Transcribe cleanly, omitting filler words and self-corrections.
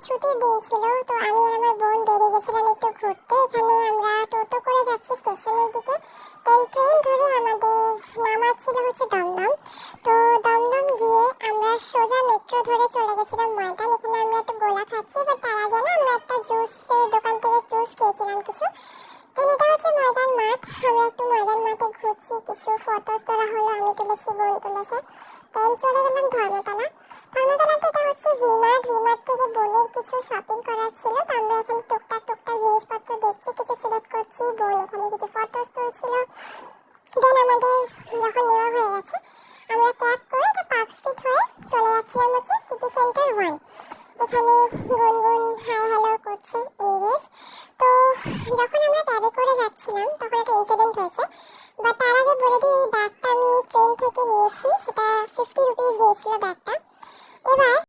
ছুটির দিন ছিল, তো আমি আর আমার বোন বেরিয়ে গেছিলাম একটু ঘুরতে। এখানে আমরা টোটো করে যাচ্ছি স্টেশনের দিকে, দেন ট্রেন ধরে আমাদের নামার ছিল হচ্ছে দমদম। তো দমদম গিয়ে আমরা সোজা মেট্রো ধরে চলে গেছিলাম ময়দান। এখানে আমরা একটা গোলা খাচ্ছি, বাট তার আগে না আমরা একটা জুসের দোকান থেকে জুস খেয়েছিলাম কিছু। দেন এটা হচ্ছে ময়দান মাঠ, আমরা একটু ময়দান মাঠে ঘুরছি, কিছু ফটোস তোলা হলো, আমি তুলেছি, বোন তুলেছে। দেন চলে গেলাম ধর্মতলা। ধর্মতলাতে এটা হচ্ছে ভিমার্ট, ভিমার্ট থেকে বোনের কিছু শপিং করার ছিল, তো আমরা এখানে টুকটাক টুকটাক জিনিসপত্র দেখছি, কিছু সিলেক্ট করছি, বোন এখানে কিছু ফটোস তুলছিল। দেন আমাদের যখন নেওয়া হয়ে গেছে, আমরা ক্যাব করে এটা পার্ক স্ট্রিট হয়ে চলে যাচ্ছিলাম হচ্ছে সিটি সেন্টার 1। এখানে গুনগুন হাই হ্যালো করছে এনিওয়েজ। তো যখন আমরা ক্যাবে করে যাচ্ছিলাম তখন একটা ইনসিডেন্ট হয়েছে, বাট তার আগে বলে দিই এই ব্যাগটা আমি ট্রেন থেকে নিয়েছি, সেটা 50 রুপিস দিয়েছিল ব্যাগটা। এবার